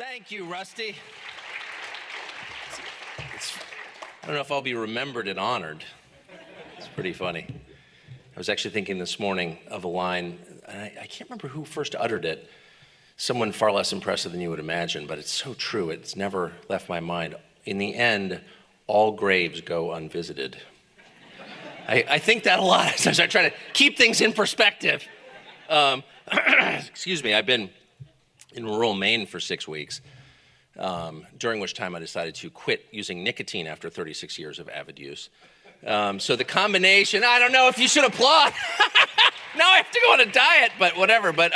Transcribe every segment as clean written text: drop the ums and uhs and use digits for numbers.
Thank you, Rusty. I don't know if I'll be remembered and honored. It's pretty funny. I was actually thinking this morning of a line, and I can't remember who first uttered it. Someone far less impressive than you would imagine, but it's so true. It's never left my mind. In the end, all graves go unvisited. I think that a lot as I try to keep things in perspective. Excuse me, I've been in rural Maine for 6 weeks, during which time I decided to quit using nicotine after 36 years of avid use. So the combination, I don't know if you should applaud. Now I have to go on a diet, but whatever. But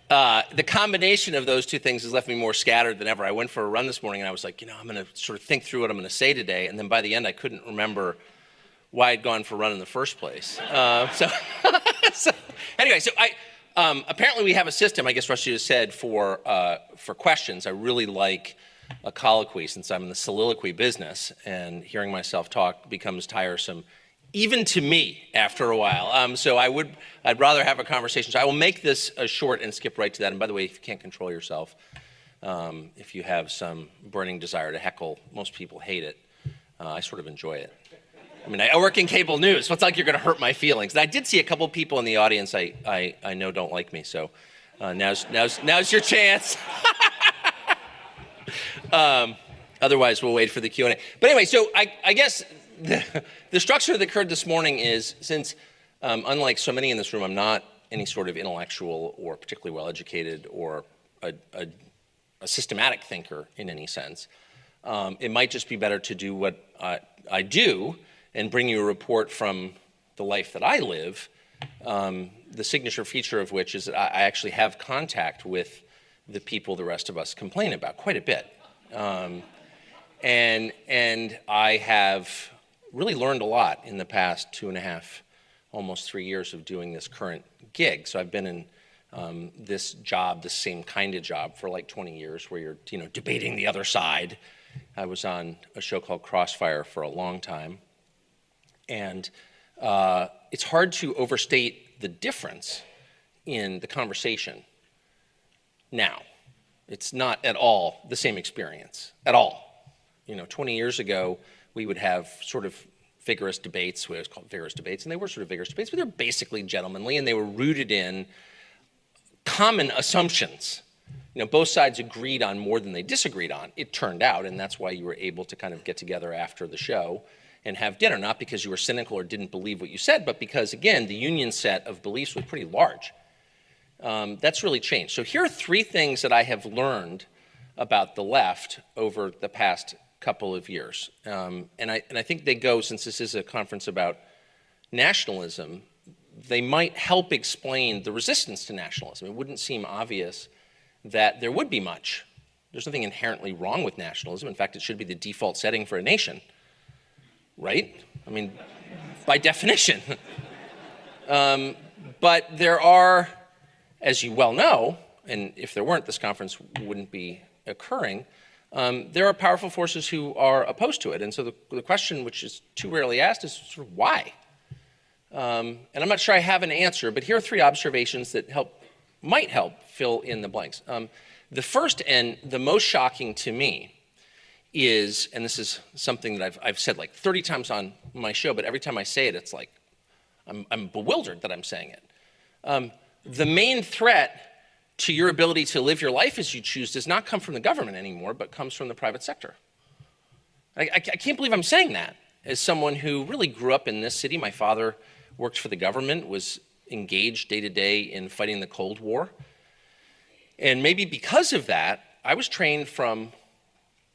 the combination of those two things has left me more scattered than ever. I went for a run this morning and I was like, I'm going to sort of think through what I'm going to say today. And then by the end, I couldn't remember why I'd gone for a run in the first place. Anyway, apparently we have a system, I guess Rusty just said, for questions. I really like a colloquy since I'm in the soliloquy business, and hearing myself talk becomes tiresome, even to me after a while. So I'd rather have a conversation. So I will make this short and skip right to that. And by the way, if you can't control yourself, if you have some burning desire to heckle, most people hate it. I sort of enjoy it. I mean, I work in cable news, so it's like you're going to hurt my feelings. And I did see a couple people in the audience I know don't like me, so now's your chance. Otherwise, we'll wait for the Q&A. But anyway, so I guess the structure that occurred this morning is, since unlike so many in this room, I'm not any sort of intellectual or particularly well-educated or a systematic thinker in any sense, it might just be better to do what I do and bring you a report from the life that I live, the signature feature of which is that I actually have contact with the people the rest of us complain about quite a bit. And I have really learned a lot in the past 2.5, almost 3 years of doing this current gig. So I've been in this job, the same kind of job, for like 20 years, where you're debating the other side. I was on a show called Crossfire for a long time. And it's hard to overstate the difference in the conversation now. It's not at all the same experience, at all. 20 years ago, we would have sort of vigorous debates, what was called vigorous debates, and they were sort of vigorous debates, but they were basically gentlemanly, and they were rooted in common assumptions. Both sides agreed on more than they disagreed on, it turned out, and that's why you were able to kind of get together after the show and have dinner, not because you were cynical or didn't believe what you said, but because, again, the union set of beliefs was pretty large. That's really changed. So here are 3 things that I have learned about the left over the past couple of years. And I think they go, since this is a conference about nationalism, they might help explain the resistance to nationalism. It wouldn't seem obvious that there would be much. There's nothing inherently wrong with nationalism. In fact, it should be the default setting for a nation. Right? I mean, by definition. But there are, as you well know, and if there weren't, this conference wouldn't be occurring, there are powerful forces who are opposed to it. And so the question, which is too rarely asked, is sort of why? And I'm not sure I have an answer, but here are 3 observations that might help fill in the blanks. The first and the most shocking to me is, and this is something that I've said like 30 times on my show, but every time I say it, it's like I'm bewildered that I'm saying it. The main threat to your ability to live your life as you choose does not come from the government anymore, but comes from the private sector. I can't believe I'm saying that as someone who really grew up in this city. My father worked for the government, was engaged day to day in fighting the Cold War. And maybe because of that, I was trained from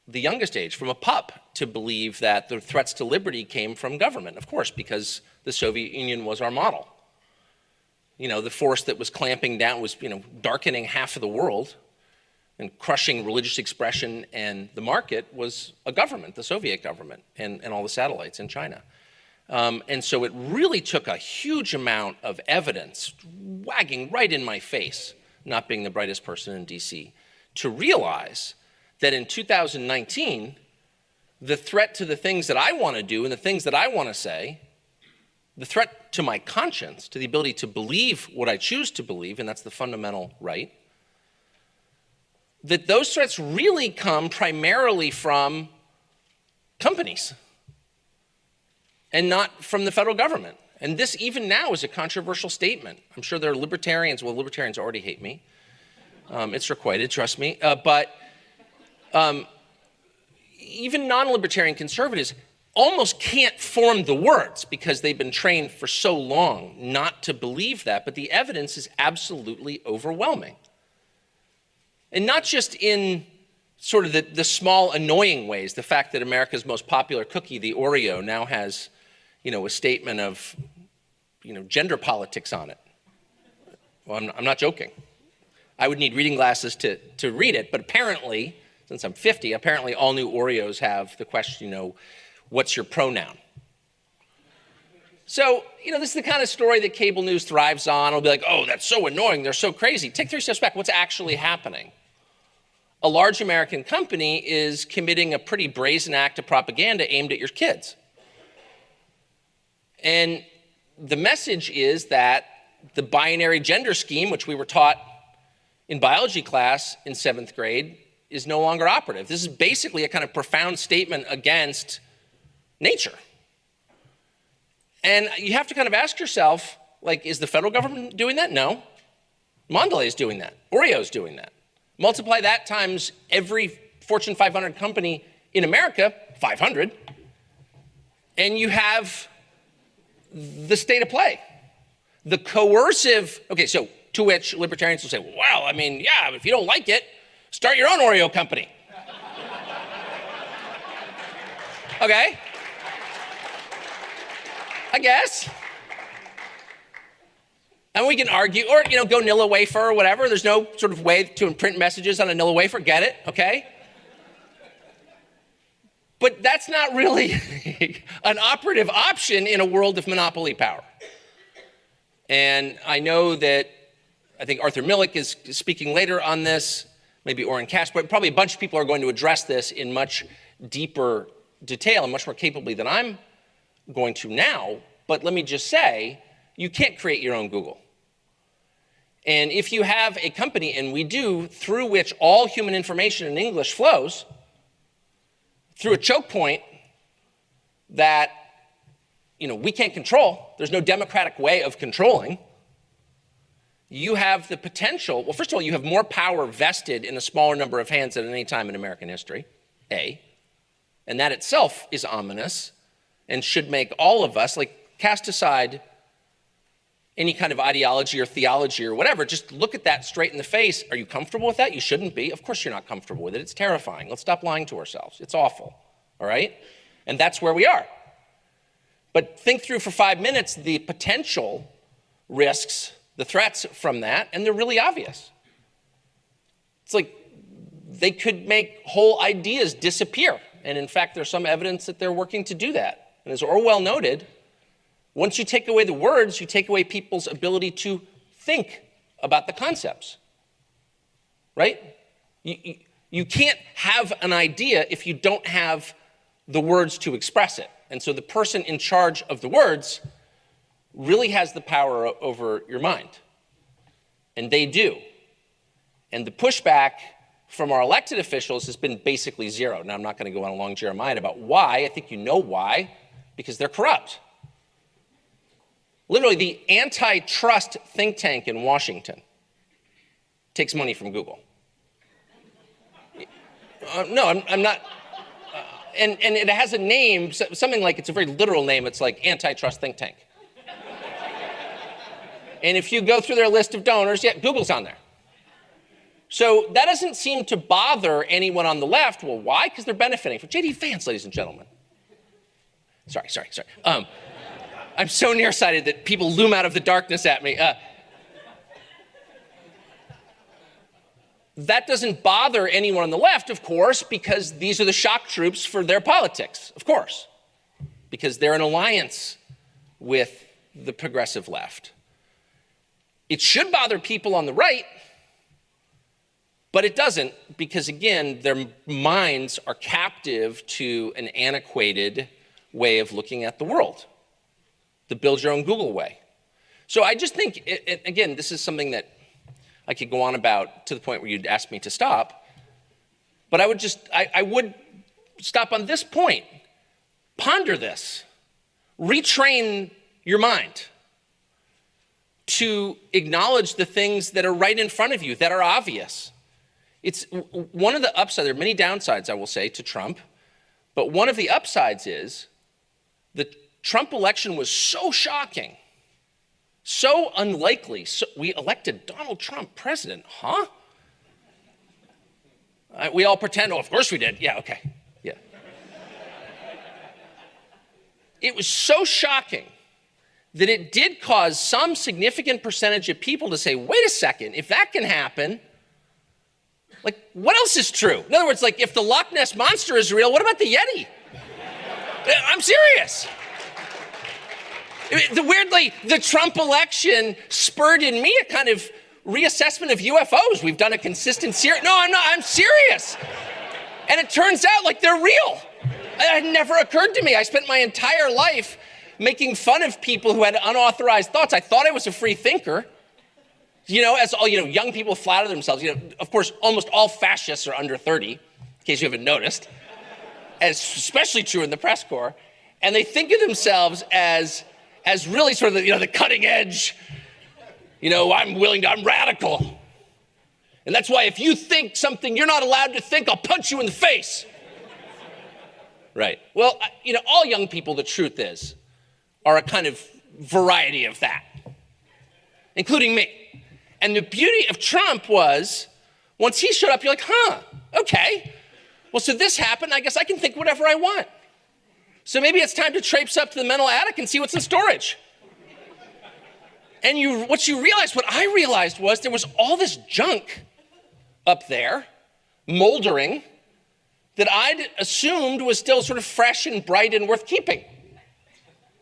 the youngest age, from a pup, to believe that the threats to liberty came from government, of course, because the Soviet Union was our model. The force that was clamping down was, darkening half of the world and crushing religious expression and the market was a government, the Soviet government, and all the satellites in China. And so it really took a huge amount of evidence, wagging right in my face, not being the brightest person in DC, to realize that in 2019, the threat to the things that I want to do and the things that I want to say, the threat to my conscience, to the ability to believe what I choose to believe, and that's the fundamental right, that those threats really come primarily from companies and not from the federal government. And this even now is a controversial statement. I'm sure there are libertarians, well, libertarians already hate me. It's requited, trust me. But even non-libertarian conservatives almost can't form the words because they've been trained for so long not to believe that, but the evidence is absolutely overwhelming. And not just in sort of the small annoying ways, the fact that America's most popular cookie, the Oreo, now has, a statement of, gender politics on it. Well, I'm not joking. I would need reading glasses to read it, but apparently, since I'm 50, apparently all new Oreos have the question, what's your pronoun? So, this is the kind of story that cable news thrives on. It'll be like, oh, that's so annoying, they're so crazy. Take 3 steps back, what's actually happening? A large American company is committing a pretty brazen act of propaganda aimed at your kids. And the message is that the binary gender scheme, which we were taught in biology class in 7th grade, is no longer operative. This is basically a kind of profound statement against nature. And you have to kind of ask yourself, is the federal government doing that? No. Mondelez is doing that. Oreo is doing that. Multiply that times every Fortune 500 company in America, 500, and you have the state of play. The coercive, so to which libertarians will say, well, yeah, if you don't like it, start your own Oreo company. Okay. I guess. And we can argue, or, go Nilla wafer or whatever. There's no sort of way to imprint messages on a Nilla wafer. Get it, okay? But that's not really an operative option in a world of monopoly power. And I know that, I think Arthur Millick is speaking later on this, maybe Orrin Cass, but probably a bunch of people are going to address this in much deeper detail and much more capably than I'm going to now. But let me just say, you can't create your own Google. And if you have a company, and we do, through which all human information in English flows, through a choke point that we can't control, there's no democratic way of controlling, you have the potential, well, first of all, you have more power vested in a smaller number of hands than at any time in American history, A. And that itself is ominous and should make all of us, cast aside any kind of ideology or theology or whatever, just look at that straight in the face. Are you comfortable with that? You shouldn't be. Of course you're not comfortable with it. It's terrifying. Let's stop lying to ourselves. It's awful, all right? And that's where we are. But think through for 5 minutes the potential risks, the threats from that, and they're really obvious. It's like they could make whole ideas disappear. And in fact, there's some evidence that they're working to do that. And as Orwell noted, once you take away the words, you take away people's ability to think about the concepts, right? You can't have an idea if you don't have the words to express it. And so the person in charge of the words really has the power over your mind. And they do. And the pushback from our elected officials has been basically zero. Now, I'm not going to go on a long Jeremiah about why. I think you know why, because they're corrupt. Literally, the antitrust think tank in Washington takes money from Google. No, I'm not. And it has a name, something like, it's a very literal name. It's like antitrust think tank. And if you go through their list of donors, yeah, Google's on there. So that doesn't seem to bother anyone on the left. Well, why? Because they're benefiting from J.D. Vance, ladies and gentlemen. Sorry. I'm so nearsighted that people loom out of the darkness at me. That doesn't bother anyone on the left, of course, because these are the shock troops for their politics, of course, because they're in alliance with the progressive left. It should bother people on the right, but it doesn't, because again, their minds are captive to an antiquated way of looking at the world, the build your own Google way. So I just think, again, this is something that I could go on about to the point where you'd ask me to stop, But I would stop on this point. Ponder this. Retrain your mind to acknowledge the things that are right in front of you, that are obvious. It's one of the upsides, there are many downsides, I will say, to Trump, but one of the upsides is the Trump election was so shocking, so unlikely. So we elected Donald Trump president, huh? We all pretend, oh, of course we did. Yeah, okay, yeah. It was so shocking that it did cause some significant percentage of people to say, wait a second, if that can happen, like, what else is true? In other words, like, if the Loch Ness Monster is real, what about the Yeti? I'm serious. Weirdly, the Trump election spurred in me a kind of reassessment of UFOs. We've done a consistent series. No, I'm serious. And it turns out, like, they're real. It had never occurred to me. I spent my entire life making fun of people who had unauthorized thoughts. I thought I was a free thinker. As all, young people flatter themselves. Of course, almost all fascists are under 30, in case you haven't noticed. And it's especially true in the press corps. And they think of themselves as really sort of the cutting edge. I'm radical. And that's why if you think something you're not allowed to think, I'll punch you in the face. Right. Well, all young people, the truth is, are a kind of variety of that, including me. And the beauty of Trump was, once he showed up, you're like, huh, okay. Well, so this happened. I guess I can think whatever I want. So maybe it's time to traipse up to the mental attic and see what's in storage. And what I realized was there was all this junk up there, moldering, that I'd assumed was still sort of fresh and bright and worth keeping.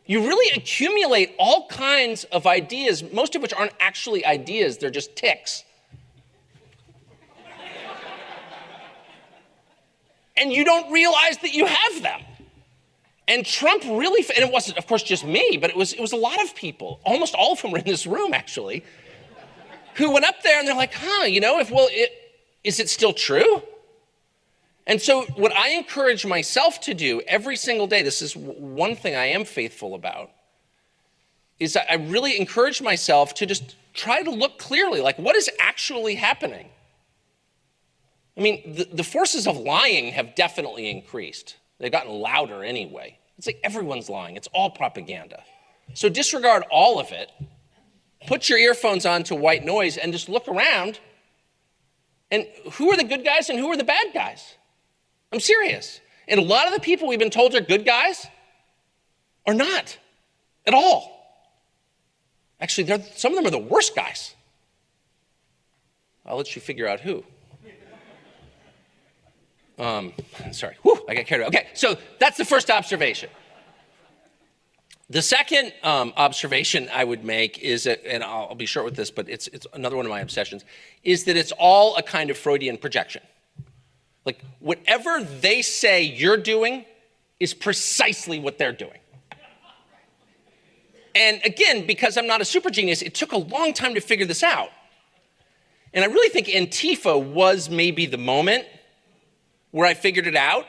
You really accumulate all kinds of ideas, most of which aren't actually ideas, they're just tics. And you don't realize that you have them. And Trump really, and it wasn't, of course, just me, but it was a lot of people, almost all of whom were in this room, actually, who went up there and they're like, is it still true? And so what I encourage myself to do every single day, this is one thing I am faithful about, is I really encourage myself to just try to look clearly, like, what is actually happening? I mean, the forces of lying have definitely increased. They've gotten louder anyway. It's like everyone's lying. It's all propaganda. So disregard all of it. Put your earphones on to white noise and just look around. And who are the good guys and who are the bad guys? I'm serious. And a lot of the people we've been told are good guys are not at all. Actually, some of them are the worst guys. I'll let you figure out who. Sorry, I got carried away. Okay, so that's the first observation. The second observation I would make is, and I'll be short with this, but it's another one of my obsessions, is that it's all a kind of Freudian projection. Like, whatever they say you're doing is precisely what they're doing. And again, because I'm not a super genius, it took a long time to figure this out. And I really think Antifa was maybe the moment where I figured it out.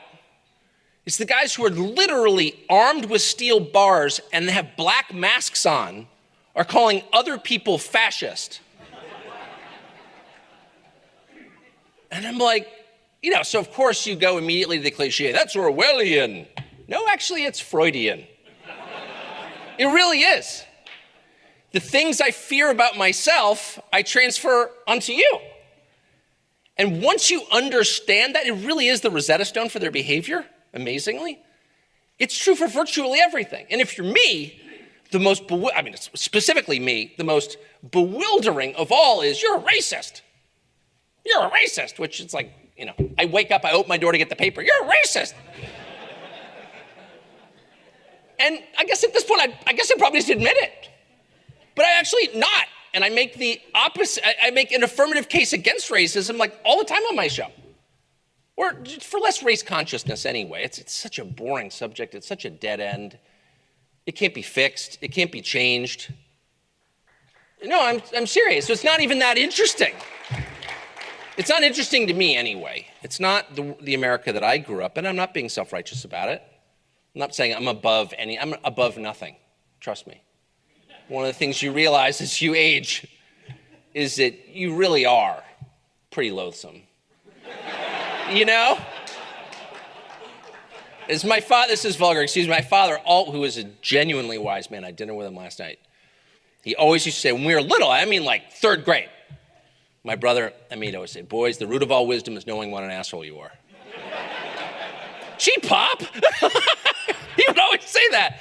It's the guys who are literally armed with steel bars and have black masks on are calling other people fascist. And I'm like, so of course you go immediately to the cliche, that's Orwellian. No, actually it's Freudian. It really is. The things I fear about myself, I transfer onto you. And once you understand that, it really is the Rosetta Stone for their behavior, amazingly. It's true for virtually everything. And if you're me, specifically me, the most bewildering of all is you're a racist. You're a racist, which is like, I wake up, I open my door to get the paper. You're a racist. And I guess at this point, I probably just admit it. But I actually not. And I make the opposite, I make an affirmative case against racism like all the time on my show. Or for less race consciousness anyway. It's such a boring subject. It's such a dead end. It can't be fixed. It can't be changed. No, I'm serious. So it's not even that interesting. It's not interesting to me anyway. It's not the America that I grew up in. I'm not being self-righteous about it. I'm not saying I'm above nothing. Trust me. One of the things you realize as you age is that you really are pretty loathsome. You know? As my father, this is vulgar, excuse me, my father, who is a genuinely wise man, I had dinner with him last night. He always used to say, when we were little, I mean like third grade, my brother Amit always said, boys, the root of all wisdom is knowing what an asshole you are. Gee, Pop! He would always say that.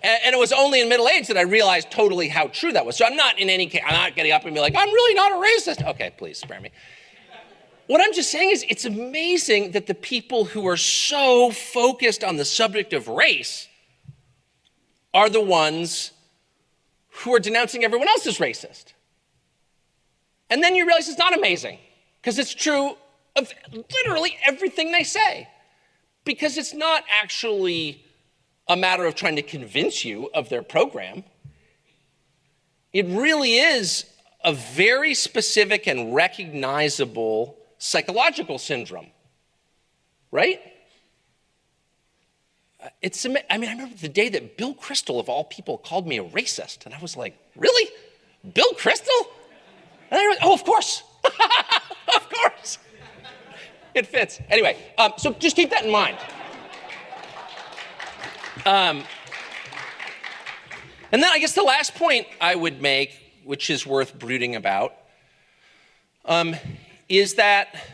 And it was only in middle age that I realized totally how true that was. So I'm not in any case, I'm not getting up and be like, I'm really not a racist. Okay, please spare me. What I'm just saying is it's amazing that the people who are so focused on the subject of race are the ones who are denouncing everyone else as racist. And then you realize it's not amazing, because it's true of literally everything they say. Because it's not actually a matter of trying to convince you of their program. It really is a very specific and recognizable psychological syndrome, right? I remember the day that Bill Kristol, of all people, called me a racist, and I was like, really? Bill Kristol? And I was, oh, of course. Of course. It fits. Anyway, so just keep that in mind. And then I guess the last point I would make, which is worth brooding about, is that,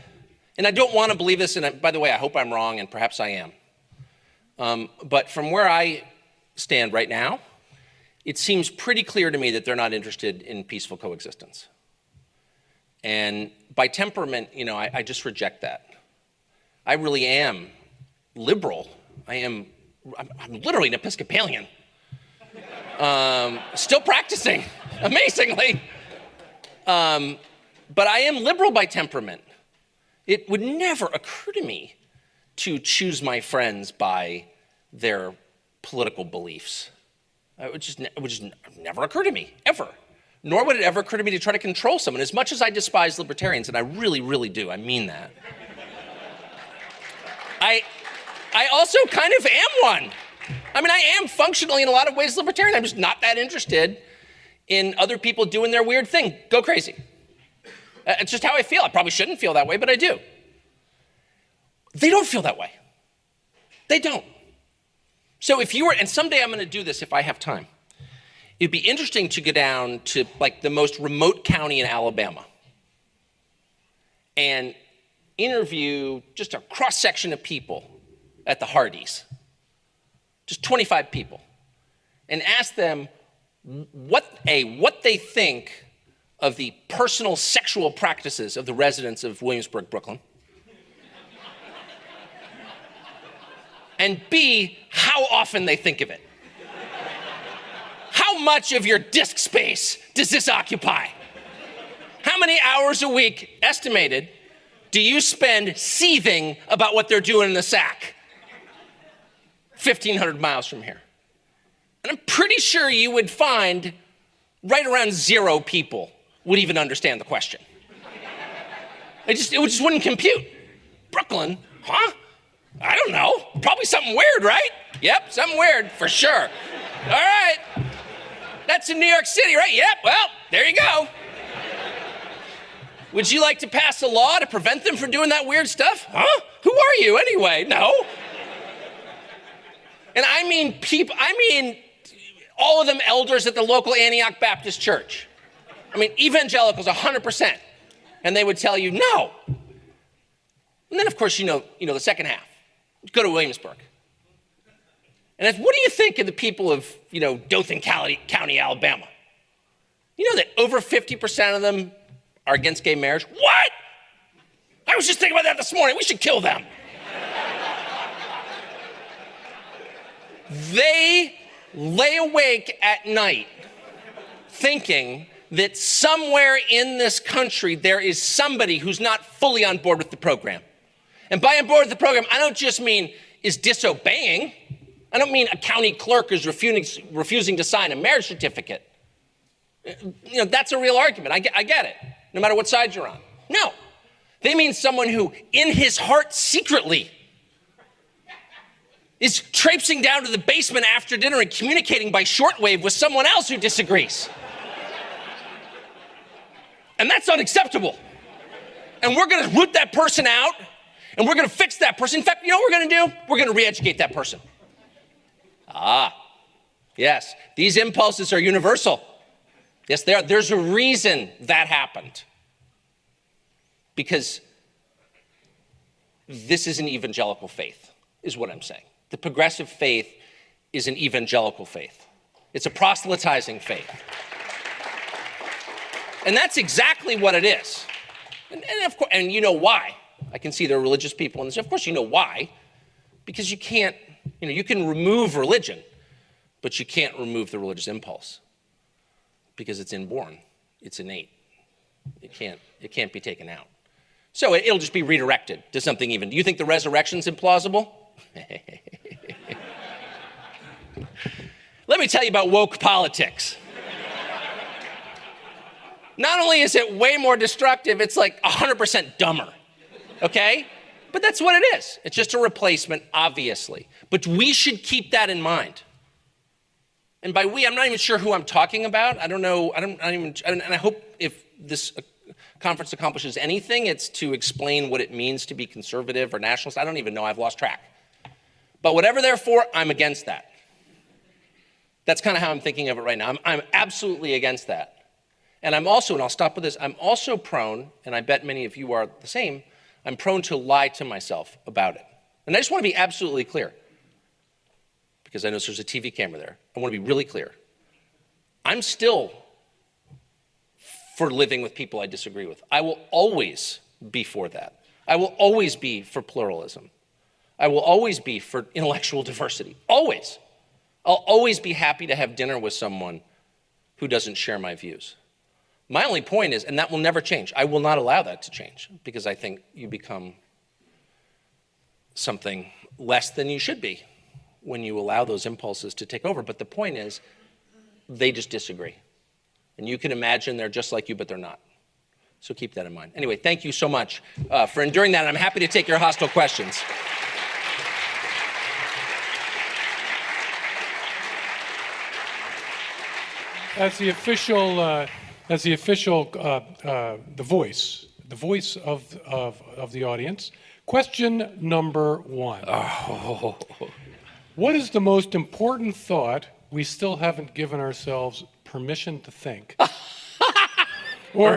and I don't want to believe this, and by the way, I hope I'm wrong, and perhaps I am, but from where I stand right now, it seems pretty clear to me that they're not interested in peaceful coexistence. And by temperament, I just reject that. I really am liberal. I'm literally an Episcopalian. Still practicing, amazingly. But I am liberal by temperament. It would never occur to me to choose my friends by their political beliefs. It would just never occur to me, ever. Nor would it ever occur to me to try to control someone. As much as I despise libertarians, and I really, really do, I mean that. I also kind of am one. I mean, I am functionally in a lot of ways libertarian. I'm just not that interested in other people doing their weird thing. Go crazy. It's just how I feel. I probably shouldn't feel that way, but I do. They don't feel that way. They don't. So if you were, and someday I'm going to do this if I have time, it'd be interesting to go down to like the most remote county in Alabama and interview just a cross-section of people at the Hardys, just 25 people, and ask them what they think of the personal sexual practices of the residents of Williamsburg, Brooklyn, and B, how often they think of it. How much of your disk space does this occupy? How many hours a week, estimated, do you spend seething about what they're doing in the sack? 1,500 miles from here. And I'm pretty sure you would find right around 0 people would even understand the question. It just wouldn't compute. Brooklyn, huh? I don't know. Probably something weird, right? Yep, something weird, for sure. All right. That's in New York City, right? Yep, well, there you go. Would you like to pass a law to prevent them from doing that weird stuff? Huh? Who are you anyway? No. And I mean all of them elders at the local Antioch Baptist Church. I mean, evangelicals, 100%. And they would tell you, no. And then, of course, you know the second half. Go to Williamsburg. And what do you think of the people of, Dothan County, Alabama? You know that over 50% of them are against gay marriage? What? I was just thinking about that this morning. We should kill them. They lay awake at night thinking that somewhere in this country there is somebody who's not fully on board with the program. And by on board with the program, I don't just mean is disobeying. I don't mean a county clerk is refusing to sign a marriage certificate. That's a real argument. I get it, no matter what side you're on. No. They mean someone who, in his heart secretly, is traipsing down to the basement after dinner and communicating by shortwave with someone else who disagrees. And that's unacceptable. And we're gonna root that person out, and we're gonna fix that person. In fact, you know what we're gonna do? We're gonna re-educate that person. Yes, these impulses are universal. Yes, they are. There's a reason that happened. Because this is an evangelical faith, is what I'm saying. The progressive faith is an evangelical faith. It's a proselytizing faith. And that's exactly what it is. And of course, and you know why. I can see there are religious people in this. Of course you know why. Because you can't, you can remove religion, but you can't remove the religious impulse. Because it's inborn, it's innate. It can't be taken out. So it'll just be redirected to something even. Do you think the resurrection's implausible? Let me tell you about woke politics. Not only is it way more destructive, it's like 100% dumber, okay? But that's what it is. It's just a replacement, obviously. But we should keep that in mind. And by we, I'm not even sure who I'm talking about. I don't know, and I hope if this conference accomplishes anything, it's to explain what it means to be conservative or nationalist. I don't even know, I've lost track. But whatever they're for, I'm against that. That's kind of how I'm thinking of it right now. I'm absolutely against that. And I'm also, and I'll stop with this, I'm also prone, and I bet many of you are the same, I'm prone to lie to myself about it. And I just want to be absolutely clear, because I know there's a TV camera there. I want to be really clear. I'm still for living with people I disagree with. I will always be for that. I will always be for pluralism. I will always be for intellectual diversity. Always. I'll always be happy to have dinner with someone who doesn't share my views. My only point is, and that will never change, I will not allow that to change, because I think you become something less than you should be when you allow those impulses to take over. But the point is, they just disagree. And you can imagine they're just like you, but they're not. So keep that in mind. Anyway, thank you so much for enduring that. And I'm happy to take your hostile questions. As the official, the voice of the audience. Question number one. Oh. What is the most important thought we still haven't given ourselves permission to think? or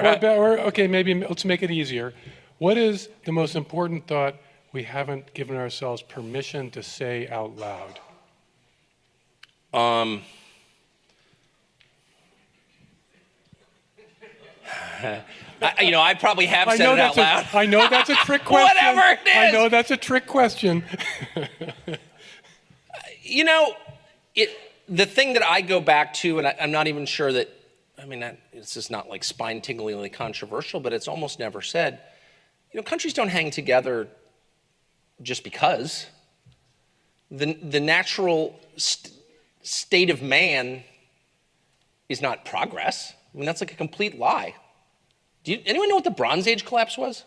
okay, maybe let's make it easier. What is the most important thought we haven't given ourselves permission to say out loud? I probably have said it out loud. I know that's a trick question. Whatever it is. I know that's a trick question. The thing that I go back to, and I'm not even sure that, this is not like spine-tinglingly controversial, but it's almost never said. Countries don't hang together just because. The natural state of man is not progress. That's like a complete lie. Anyone know what the Bronze Age collapse was?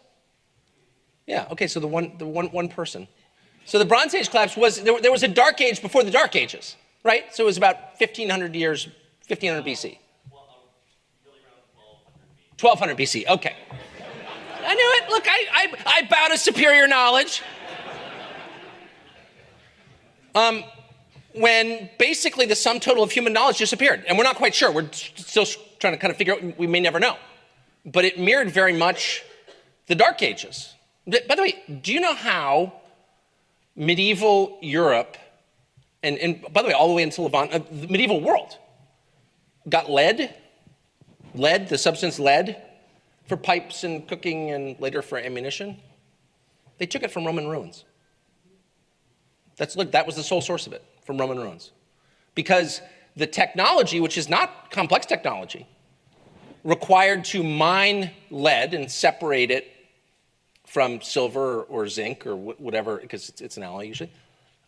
Yeah, okay, so the one person. So the Bronze Age collapse was, there was a Dark Age before the Dark Ages, right? So it was about 1500 BC. 1200 BC, okay. I knew it, look, I bow to superior knowledge. When basically the sum total of human knowledge disappeared, and we're not quite sure, we're still trying to kind of figure out, we may never know. But it mirrored very much the Dark Ages. By the way, do you know how medieval Europe, and by the way, all the way into Levant, the medieval world, got lead, the substance lead, for pipes and cooking and later for ammunition? They took it from Roman ruins. That was the sole source of it, from Roman ruins. Because the technology, which is not complex technology, required to mine lead and separate it from silver or zinc or whatever, because it's an alloy usually,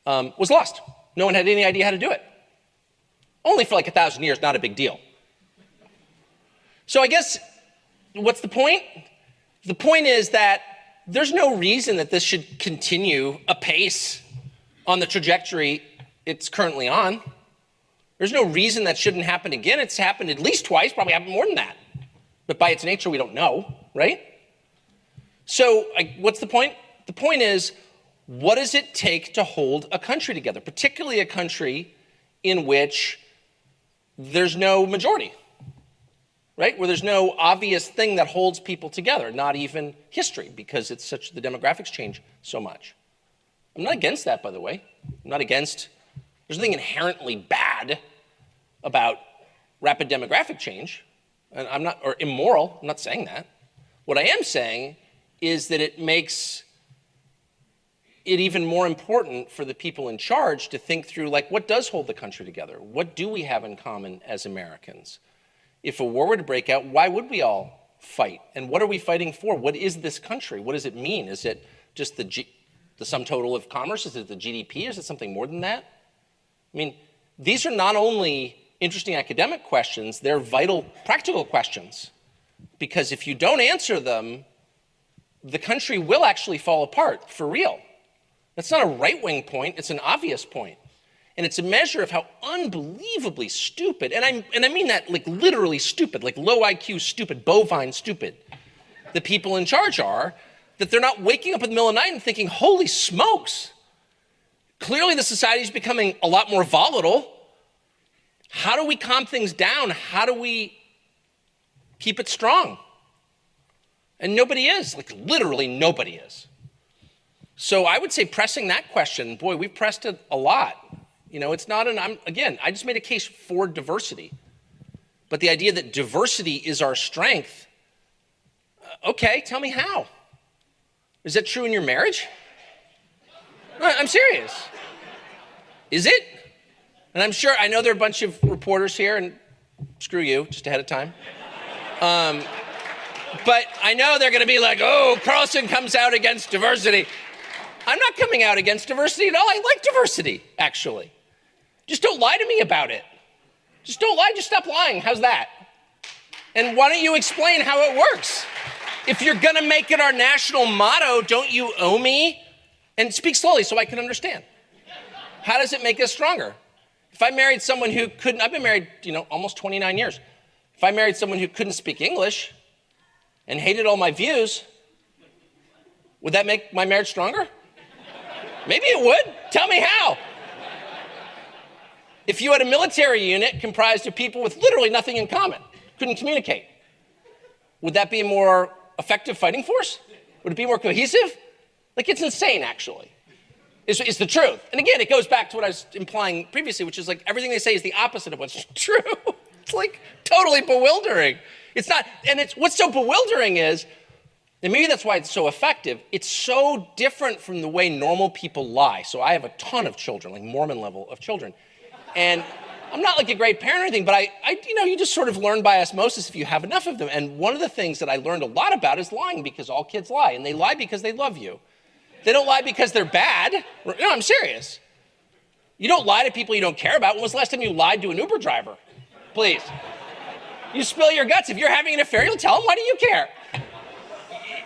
was lost. No one had any idea how to do it. Only for like 1,000 years, not a big deal. So I guess, what's the point? The point is that there's no reason that this should continue apace on the trajectory it's currently on. There's no reason that shouldn't happen again. It's happened at least twice, probably happened more than that. But by its nature, we don't know, right? So what's the point? The point is, what does it take to hold a country together, particularly a country in which there's no majority, right? Where there's no obvious thing that holds people together, not even history, because it's such, the demographics change so much. I'm not against that, by the way. I'm not against, there's nothing inherently bad about rapid demographic change. And I'm not, or immoral, I'm not saying that. What I am saying is that it makes it even more important for the people in charge to think through, like, what does hold the country together? What do we have in common as Americans? If a war were to break out, why would we all fight? And what are we fighting for? What is this country? What does it mean? Is it just the sum total of commerce? Is it the GDP? Is it something more than that? I mean, these are not only interesting academic questions, they're vital practical questions. Because if you don't answer them, the country will actually fall apart, for real. That's not a right-wing point, it's an obvious point. And it's a measure of how unbelievably stupid, and I mean that like literally stupid, like low IQ stupid, bovine stupid, the people in charge are, that they're not waking up in the middle of the night and thinking, holy smokes, clearly the society is becoming a lot more volatile. How do we calm things down? How do we keep it strong? And nobody is, like literally nobody is. So I would say pressing that question, boy, we've pressed it a lot. You know, it's not again, I just made a case for diversity. But the idea that diversity is our strength, okay, tell me how. Is that true in your marriage? I'm serious. Is it? And I'm sure, I know there are a bunch of reporters here, and screw you, just ahead of time. But I know they're gonna be like, oh, Carlson comes out against diversity. I'm not coming out against diversity at all. I like diversity, actually. Just don't lie to me about it. Just don't lie, just stop lying. How's that? And why don't you explain how it works? If you're gonna make it our national motto, don't you owe me? And speak slowly so I can understand. How does it make us stronger? If I married someone who couldn't, I've been married, almost 29 years. If I married someone who couldn't speak English and hated all my views, would that make my marriage stronger? Maybe it would. Tell me how. If you had a military unit comprised of people with literally nothing in common, couldn't communicate, would that be a more effective fighting force? Would it be more cohesive? Like, it's insane, actually. It's the truth. And again, it goes back to what I was implying previously, which is like everything they say is the opposite of what's true. It's like totally bewildering. It's not, and it's what's so bewildering is, and maybe that's why it's so effective, it's so different from the way normal people lie. So I have a ton of children, like Mormon level of children. And I'm not like a great parent or anything, but you just sort of learn by osmosis if you have enough of them. And one of the things that I learned a lot about is lying, because all kids lie, and they lie because they love you. They don't lie because they're bad. No, I'm serious. You don't lie to people you don't care about. When was the last time you lied to an Uber driver? Please. You spill your guts. If you're having an affair, you'll tell him, why do you care?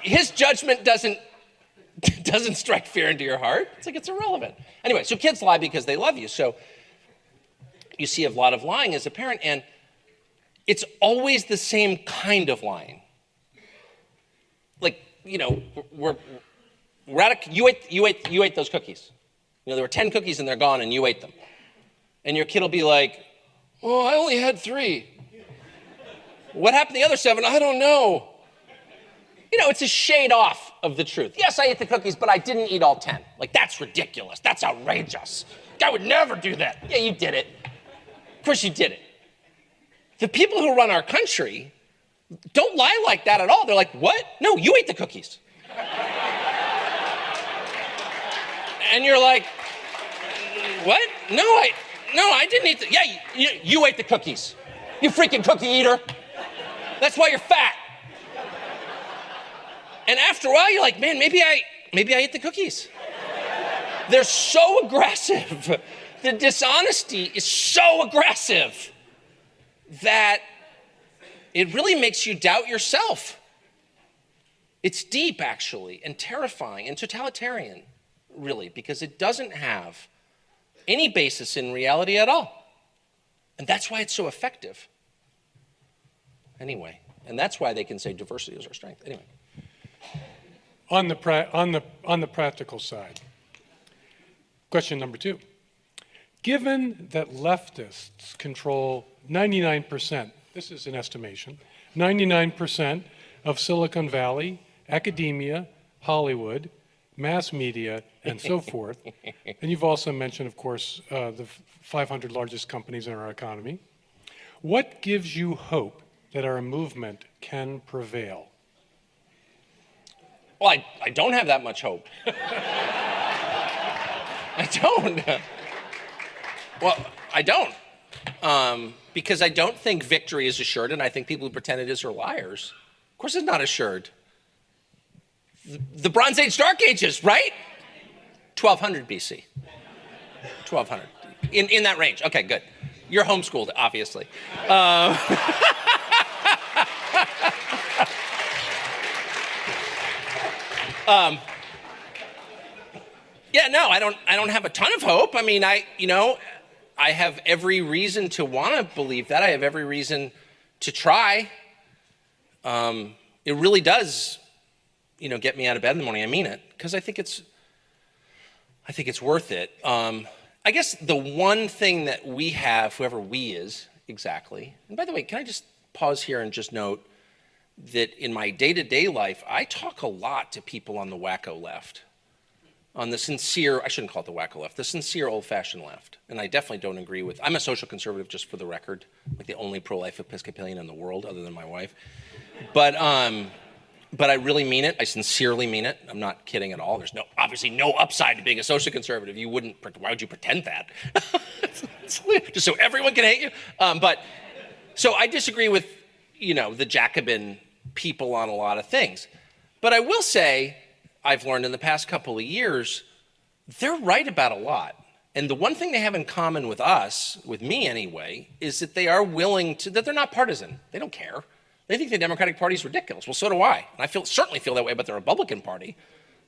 His judgment doesn't strike fear into your heart. It's like, it's irrelevant. Anyway, so kids lie because they love you. So you see a lot of lying as a parent, and it's always the same kind of lying. Like, we're at you ate those cookies. There were 10 cookies and they're gone and you ate them. And your kid will be like, oh, I only had 3. What happened to the other 7? I don't know. It's a shade off of the truth. Yes, I ate the cookies, but I didn't eat all 10. Like, that's ridiculous. That's outrageous. I would never do that. Yeah, you did it. Of course you did it. The people who run our country don't lie like that at all. They're like, what? No, you ate the cookies. And you're like, what? No, I didn't eat yeah, you ate the cookies. You freaking cookie eater. That's why you're fat. And after a while, you're like, man, maybe I ate the cookies. They're so aggressive. The dishonesty is so aggressive that it really makes you doubt yourself. It's deep, actually, and terrifying and totalitarian, really, because it doesn't have any basis in reality at all. And that's why it's so effective. Anyway, and that's why they can say diversity is our strength. Anyway. On the practical side, question number 2. Given that leftists control 99%, this is an estimation, 99% of Silicon Valley, academia, Hollywood, mass media, and so forth, and you've also mentioned, of course, the 500 largest companies in our economy, what gives you hope that our movement can prevail? Well, I don't have that much hope. I don't. Well, I don't. Because I don't think victory is assured, and I think people who pretend it is are liars. Of course it's not assured. The Bronze Age, Dark Ages, right? 1200 BC. 1200. In that range. Okay, good. You're homeschooled, obviously. Yeah, no, I don't have a ton of hope. I mean, I have every reason to want to believe that. I have every reason to try. It really does, get me out of bed in the morning. I mean it, because I think it's worth it. I guess the one thing that we have, whoever we is exactly, and by the way, can I just pause here and just note that in my day-to-day life, I talk a lot to people on the wacko left, on the sincere, I shouldn't call it the wacko left, the sincere old-fashioned left. And I definitely don't agree with, I'm a social conservative, just for the record, like the only pro-life Episcopalian in the world other than my wife. But I really mean it. I sincerely mean it. I'm not kidding at all. There's obviously no upside to being a social conservative. Why would you pretend that? Just so everyone can hate you? So I disagree with, the Jacobin people on a lot of things. But I will say, I've learned in the past couple of years, they're right about a lot. And the one thing they have in common with us, with me anyway, is that they are that they're not partisan. They don't care. They think the Democratic Party is ridiculous. Well, so do I. And I certainly feel that way about the Republican Party.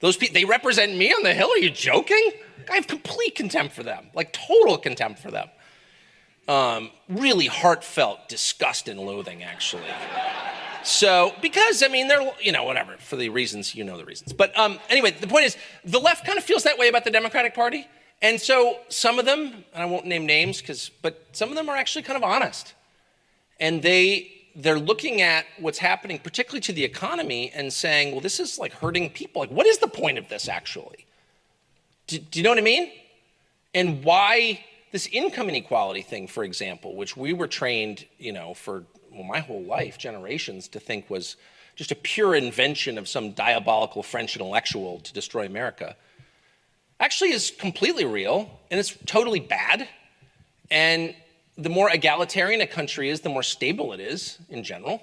Those people, they represent me on the Hill. Are you joking? I have complete contempt for them, like total contempt for them. Really heartfelt disgust and loathing, actually. So, because, they're, whatever, for the reasons, the reasons. But anyway, the point is, the left kind of feels that way about the Democratic Party. And so some of them, and I won't name names, but some of them are actually kind of honest. And they're looking at what's happening, particularly to the economy, and saying, well, this is like hurting people. Like, what is the point of this, actually? Do you know what I mean? And why this income inequality thing, for example, which we were trained, for my whole life, generations, to think was just a pure invention of some diabolical French intellectual to destroy America, actually is completely real, and it's totally bad. And the more egalitarian a country is, the more stable it is in general.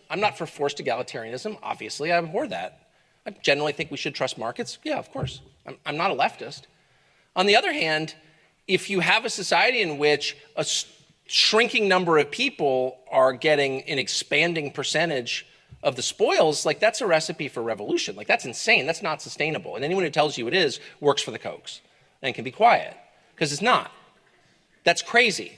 I'm not for forced egalitarianism, obviously. I abhor that. I generally think we should trust markets. Yeah, of course. I'm not a leftist. On the other hand, if you have a society in which a shrinking number of people are getting an expanding percentage of the spoils, like that's a recipe for revolution. Like that's insane. That's not sustainable. And anyone who tells you it is works for the Kochs and can be quiet, because it's not. That's crazy.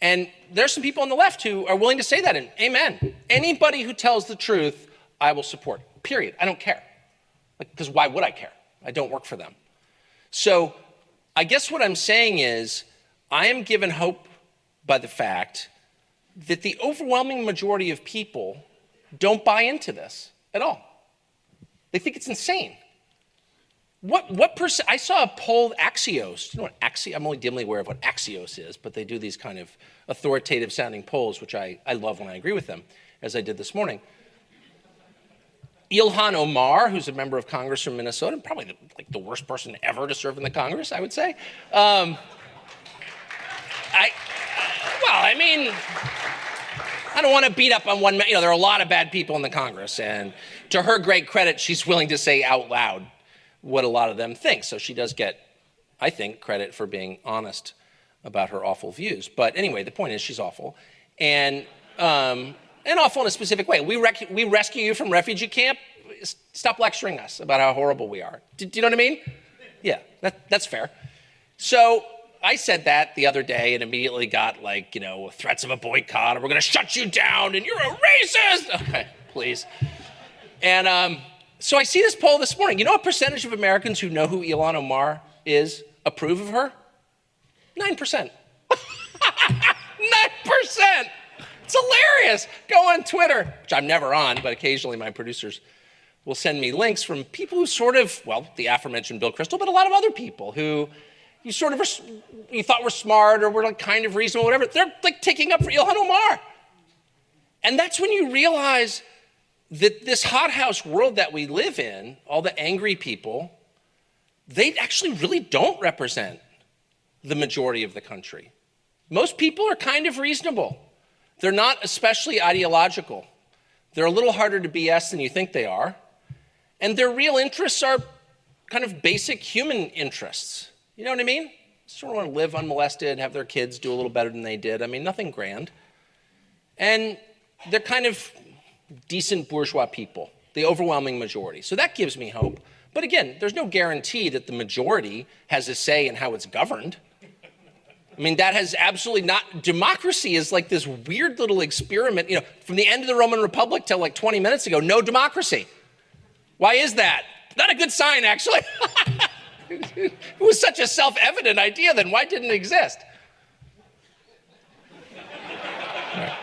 And there's some people on the left who are willing to say that, and amen. Anybody who tells the truth, I will support. Period. I don't care. Because why would I care? I don't work for them. So I guess what I'm saying is I am given hope by the fact that the overwhelming majority of people don't buy into this at all. They think it's insane. What percent? I saw a poll, Axios. You know what Axios? I'm only dimly aware of what Axios is, but they do these kind of authoritative sounding polls, which I love when I agree with them, as I did this morning. Ilhan Omar, who's a member of Congress from Minnesota, probably the worst person ever to serve in the Congress, I would say. I don't want to beat up on one man. There are a lot of bad people in the Congress, and to her great credit, she's willing to say out loud what a lot of them think. So she does get, I think, credit for being honest about her awful views. But anyway, the point is she's awful, and awful in a specific way. We rescue you from refugee camp. stop lecturing us about how horrible we are. Do you know what I mean? Yeah, that's fair. So I said that the other day and immediately got like, threats of a boycott, or we're going to shut you down and you're a racist. Okay, please. And so I see this poll this morning. You know what percentage of Americans who know who Ilhan Omar is approve of her? 9%. 9%. It's hilarious. Go on Twitter, which I'm never on, but occasionally my producers will send me links from people who sort of, the aforementioned Bill Kristol, but a lot of other people who you thought were smart or were like kind of reasonable, whatever. They're like taking up for Ilhan Omar. And that's when you realize that this hothouse world that we live in, all the angry people, they actually really don't represent the majority of the country. Most people are kind of reasonable. They're not especially ideological. They're a little harder to BS than you think they are. And their real interests are kind of basic human interests. You know what I mean? Sort of want to live unmolested, have their kids do a little better than they did. I mean, nothing grand. And they're kind of decent bourgeois people, the overwhelming majority. So that gives me hope. But again, there's no guarantee that the majority has a say in how it's governed. I mean, that has absolutely not, democracy is like this weird little experiment, from the end of the Roman Republic till like 20 minutes ago, no democracy. Why is that? Not a good sign, actually. It was such a self-evident idea, then why didn't it exist? Right.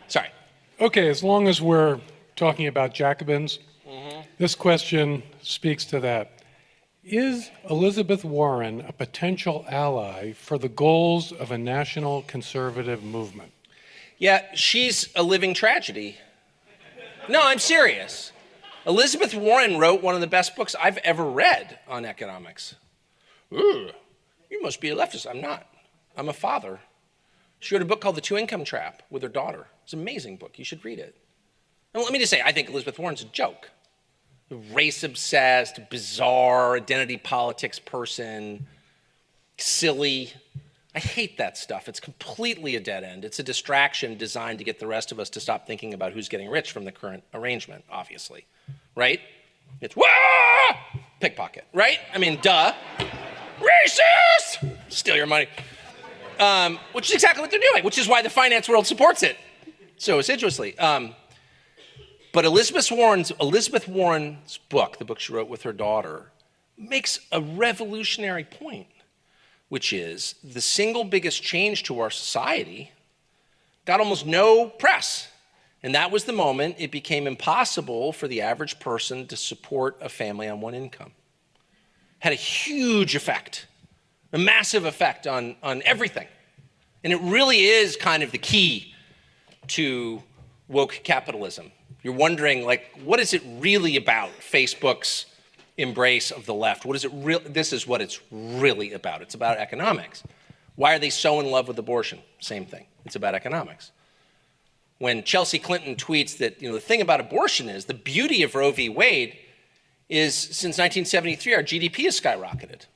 Sorry. Okay, as long as we're talking about Jacobins, this question speaks to that. Is Elizabeth Warren a potential ally for the goals of a national conservative movement? Yeah, she's a living tragedy. No, I'm serious. Elizabeth Warren wrote one of the best books I've ever read on economics. Ooh, you must be a leftist. I'm not. I'm a father. She wrote a book called The Two-Income Trap with her daughter. It's an amazing book. You should read it. And let me just say, I think Elizabeth Warren's a joke. A race-obsessed, bizarre, identity politics person, silly. I hate that stuff. It's completely a dead end. It's a distraction designed to get the rest of us to stop thinking about who's getting rich from the current arrangement, obviously. Right? It's, wah! Pickpocket, right? I mean, duh. Racist! Steal your money. Which is exactly what they're doing, which is why the finance world supports it so assiduously. But Elizabeth Warren's book, the book she wrote with her daughter, makes a revolutionary point, which is the single biggest change to our society got almost no press. And that was the moment it became impossible for the average person to support a family on one income. Had a huge effect, a massive effect on everything. And it really is kind of the key to woke capitalism. You're wondering, what is it really about, Facebook's embrace of the left? This is what it's really about. It's about economics. Why are they so in love with abortion? Same thing. It's about economics. When Chelsea Clinton tweets that, the thing about abortion is, the beauty of Roe v. Wade is, since 1973, our GDP has skyrocketed.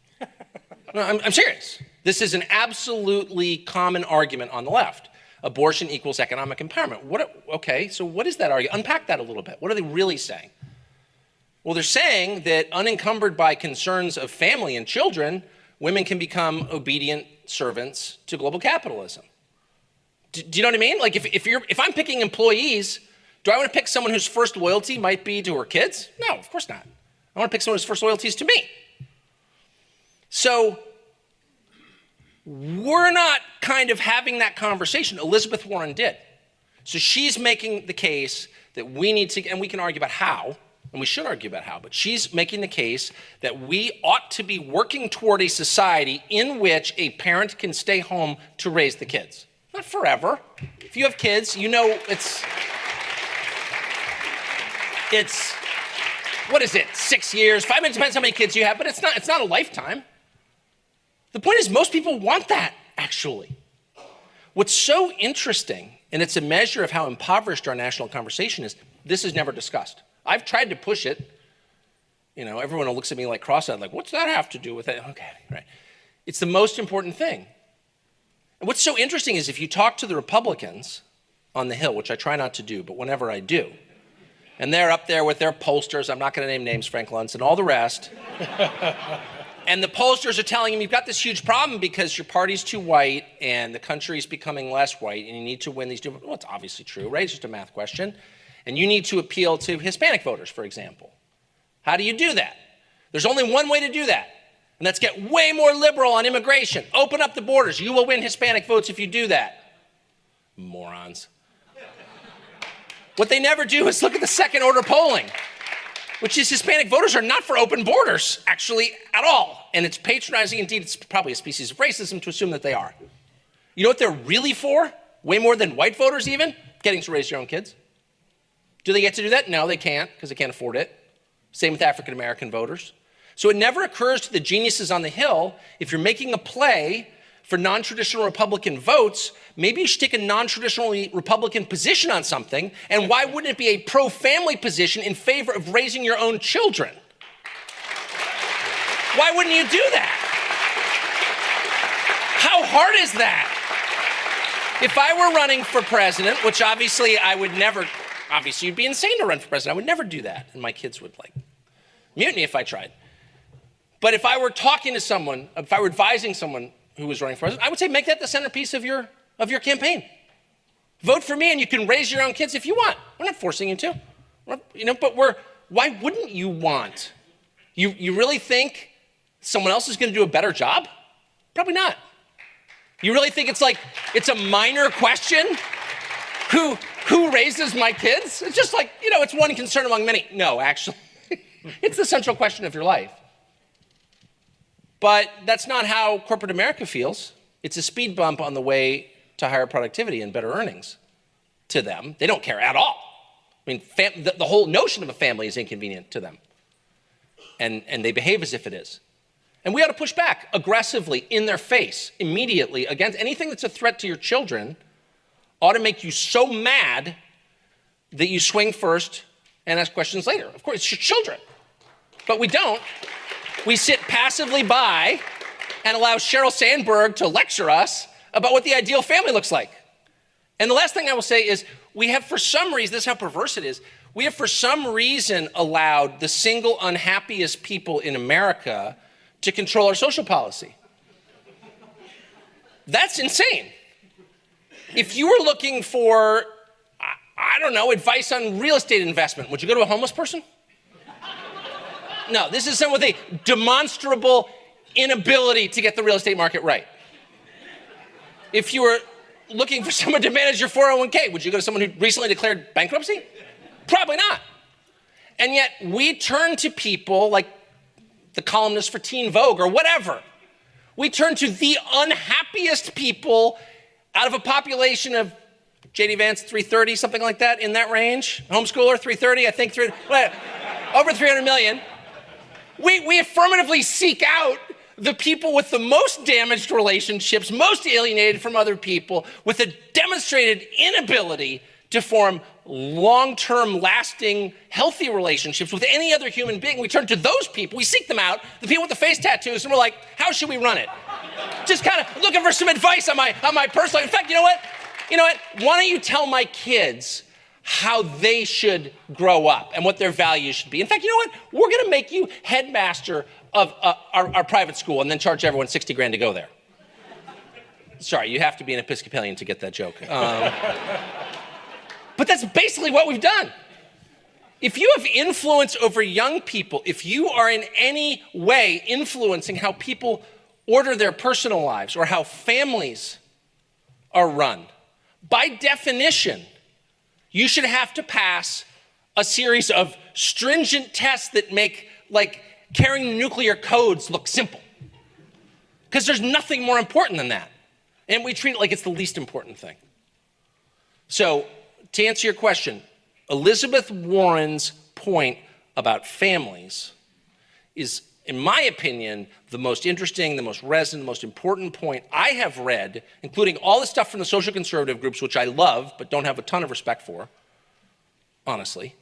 No, I'm serious. This is an absolutely common argument on the left. Abortion equals economic empowerment. Okay, so what is that argument? Unpack that a little bit. What are they really saying? Well, they're saying that unencumbered by concerns of family and children, women can become obedient servants to global capitalism. Do you know what I mean? Like if I'm picking employees, do I want to pick someone whose first loyalty might be to her kids? No, of course not. I want to pick someone whose first loyalty is to me. So we're not kind of having that conversation. Elizabeth Warren did. So she's making the case that we need to, and we can argue about how, and we should argue about how, but she's making the case that we ought to be working toward a society in which a parent can stay home to raise the kids. Not forever. If you have kids, it's what is it, 6 years? 5 minutes, depends how many kids you have, but it's not a lifetime. The point is, most people want that, actually. What's so interesting, and it's a measure of how impoverished our national conversation is, this is never discussed. I've tried to push it. Everyone looks at me like cross-eyed, like, what's that have to do with it? Okay, right. It's the most important thing. And what's so interesting is if you talk to the Republicans on the Hill, which I try not to do, but whenever I do, And they're up there with their pollsters. I'm not going to name names, Frank Luntz and all the rest. And the pollsters are telling him, you've got this huge problem because your party's too white and the country's becoming less white and you need to win these. Well, it's obviously true, right? It's just a math question. And you need to appeal to Hispanic voters, for example. How do you do that? There's only one way to do that. And that's get way more liberal on immigration. Open up the borders. You will win Hispanic votes if you do that. Morons. What they never do is look at the second order polling, which is Hispanic voters are not for open borders, actually, at all. And it's patronizing. Indeed, it's probably a species of racism to assume that they are. You know what they're really for? Way more than white voters even? Getting to raise your own kids. Do they get to do that? No, they can't, because they can't afford it. Same with African American voters. So it never occurs to the geniuses on the Hill, if you're making a play for non-traditional Republican votes, maybe you should take a non-traditionally Republican position on something, and why wouldn't it be a pro-family position in favor of raising your own children? Why wouldn't you do that? How hard is that? If I were running for president, which obviously I would never, obviously you'd be insane to run for president, I would never do that, and my kids would like mutiny if I tried. But if I were talking to someone, if I were advising someone who was running for president, I would say make that the centerpiece of your campaign. Vote for me and you can raise your own kids if you want. We're not forcing you to. But why wouldn't you want? You really think someone else is going to do a better job? Probably not. You really think it's a minor question? Who raises my kids? It's just like, it's one concern among many. No, actually, it's the central question of your life. But that's not how corporate America feels. It's a speed bump on the way to higher productivity and better earnings to them. They don't care at all. I mean, the whole notion of a family is inconvenient to them. And they behave as if it is. And we ought to push back aggressively in their face, immediately, against anything that's a threat to your children ought to make you so mad that you swing first and ask questions later. Of course, it's your children. But we don't. We sit passively by and allow Sheryl Sandberg to lecture us about what the ideal family looks like. And the last thing I will say is we have, for some reason, this is how perverse it is, we have for some reason allowed the single unhappiest people in America to control our social policy. That's insane. If you were looking for, I don't know, advice on real estate investment, would you go to a homeless person? No, this is someone with a demonstrable inability to get the real estate market right. If you were looking for someone to manage your 401k, would you go to someone who recently declared bankruptcy? Probably not. And yet we turn to people like the columnist for Teen Vogue or whatever. We turn to the unhappiest people out of a population of J.D. Vance, 330, something like that, in that range. Homeschooler, 330, I think, over 300 million. We affirmatively seek out the people with the most damaged relationships, most alienated from other people, with a demonstrated inability to form long-term, lasting, healthy relationships with any other human being. We turn to those people, we seek them out, the people with the face tattoos, and we're like, how should we run it? Just kind of looking for some advice on my personal. In fact, you know what? Why don't you tell my kids how they should grow up and what their values should be? In fact, you know what? We're going to make you headmaster of our private school and then charge everyone 60 grand to go there. Sorry, you have to be an Episcopalian to get that joke. But that's basically what we've done. If you have influence over young people, if you are in any way influencing how people order their personal lives or how families are run, by definition, you should have to pass a series of stringent tests that make, carrying nuclear codes look simple. Because there's nothing more important than that. And we treat it like it's the least important thing. So, to answer your question, Elizabeth Warren's point about families is, in my opinion, the most interesting, the most resonant, the most important point I have read, including all the stuff from the social conservative groups, which I love but don't have a ton of respect for, honestly.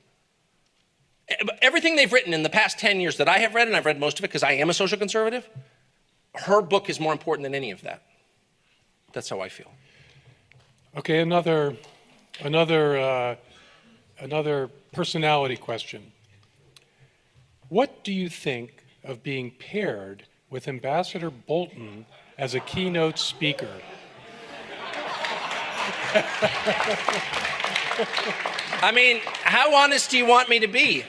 Everything they've written in the past 10 years that I have read, and I've read most of it because I am a social conservative, her book is more important than any of that. That's how I feel. Okay, another another personality question. What do you think of being paired with Ambassador Bolton as a keynote speaker? I mean, how honest do you want me to be?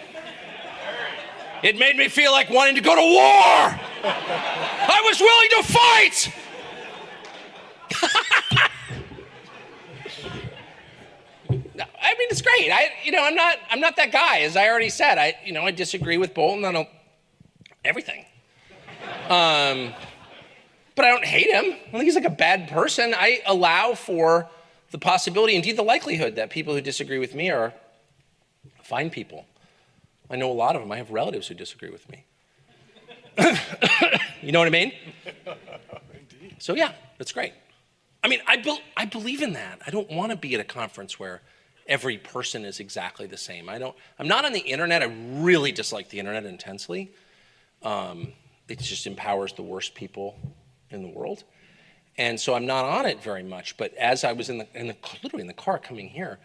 It made me feel like wanting to go to war. I was willing to fight. I mean, it's great. I'm not that guy. As I already said, I disagree with Bolton on everything. But I don't hate him. I don't think he's like a bad person. I allow for the possibility, indeed the likelihood, that people who disagree with me are fine people. I know a lot of them. I have relatives who disagree with me. You know what I mean? Indeed. So yeah, that's great. I mean, I believe in that. I don't want to be at a conference where every person is exactly the same. I'm not on the internet. I really dislike the internet intensely. It just empowers the worst people in the world. And so I'm not on it very much. But as I was literally in the car coming here,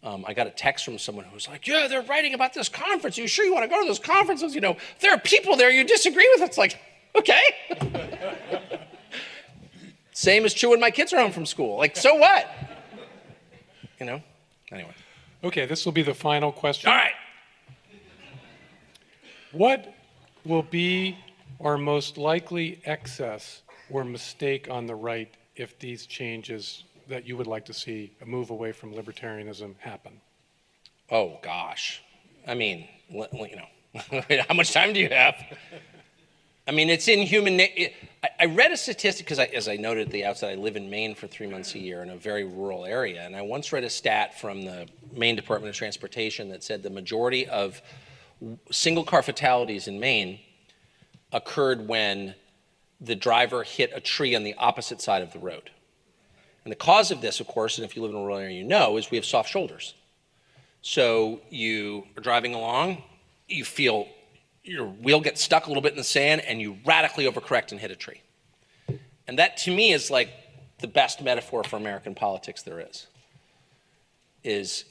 I got a text from someone who was like, yeah, they're writing about this conference. Are you sure you want to go to those conferences? There are people there you disagree with. It's like, okay. Same is true when my kids are home from school. Like, so what? Anyway. Okay, this will be the final question. All right. What will be our most likely excess or mistake on the right if these changes that you would like to see, a move away from libertarianism, happen? Oh, gosh. I mean, how much time do you have? I mean, it's in human nature. I read a statistic, because as I noted at the outset, I live in Maine for 3 months a year in a very rural area. And I once read a stat from the Maine Department of Transportation that said the majority of single-car fatalities in Maine occurred when the driver hit a tree on the opposite side of the road. And the cause of this, of course, and if you live in a rural area you know, is we have soft shoulders. So you are driving along, you feel your wheel gets stuck a little bit in the sand, and you radically overcorrect and hit a tree. And that, to me, is like the best metaphor for American politics there is. It's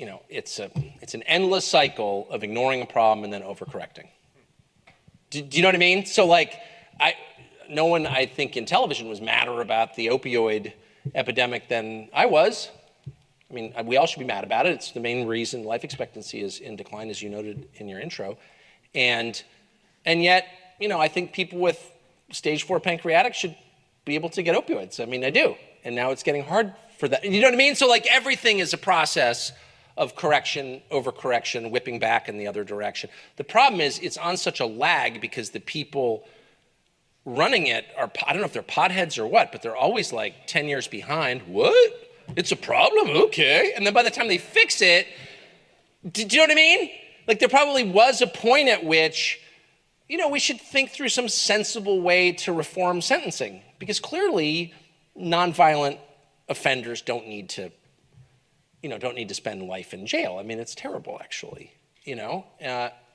an endless cycle of ignoring a problem and then overcorrecting. Do you know what I mean? So, no one, I think, in television was madder about the opioid epidemic than I was. I mean, we all should be mad about it. It's the main reason life expectancy is in decline, as you noted in your intro. And yet, I think people with stage 4 pancreatic should be able to get opioids. I mean, I do. And now it's getting hard for that. You know what I mean? So everything is a process of correction, overcorrection, whipping back in the other direction. The problem is it's on such a lag because the people running it are, I don't know if they're potheads or what, but they're always 10 years behind. What? It's a problem? Okay. And then by the time they fix it, do you know what I mean? There probably was a point at which, we should think through some sensible way to reform sentencing, because clearly nonviolent offenders don't need to spend life in jail. I mean, it's terrible, actually, and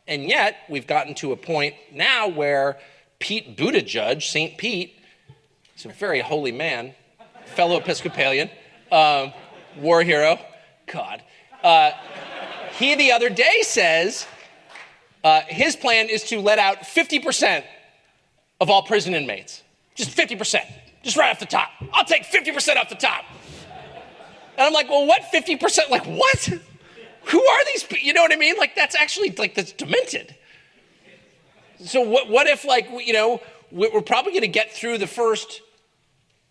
yet we've gotten to a point now where Pete Buttigieg, St. Pete, he's a very holy man, fellow Episcopalian, war hero, God. He the other day says his plan is to let out 50% of all prison inmates. Just 50%, just right off the top. I'll take 50% off the top. And I'm like, well, what 50%? What? Who are these people? You know what I mean? That's actually, that's demented. So what if, we're probably going to get through the first,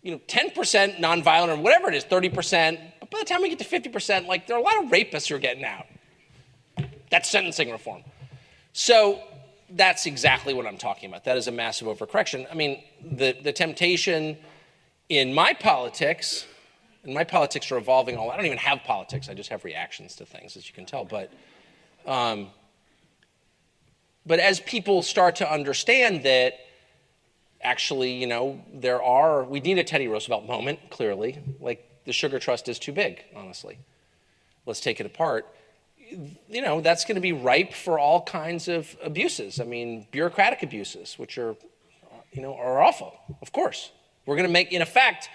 10% nonviolent or whatever it is, 30%. But by the time we get to 50%, there are a lot of rapists who are getting out. That's sentencing reform. So that's exactly what I'm talking about. That is a massive overcorrection. I mean, the temptation in my politics, and my politics are evolving all. I don't even have politics. I just have reactions to things, as you can tell. But as people start to understand that actually, we need a Teddy Roosevelt moment, clearly. The sugar trust is too big, honestly. Let's take it apart. That's going to be ripe for all kinds of abuses. I mean, bureaucratic abuses, which are awful, of course. We're going to make, in effect,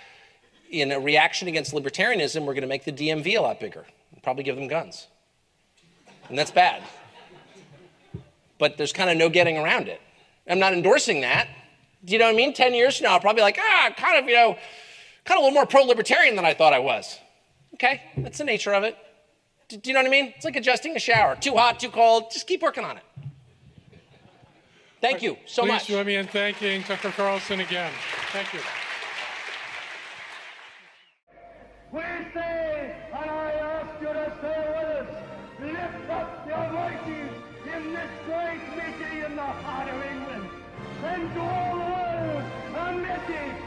in a reaction against libertarianism, we're going to make the DMV a lot bigger and probably give them guns. And that's bad. But there's kind of no getting around it. I'm not endorsing that. Do you know what I mean? 10 years from now, I'll probably be like, kind of a little more pro-libertarian than I thought I was. Okay, that's the nature of it. Do you know what I mean? It's like adjusting a shower. Too hot, too cold, just keep working on it. Thank you so much. Please join me in thanking Tucker Carlson again. Thank you. We say, and I ask you to say with us, lift up your voices in this great meeting in the heart of England, and to all the world a message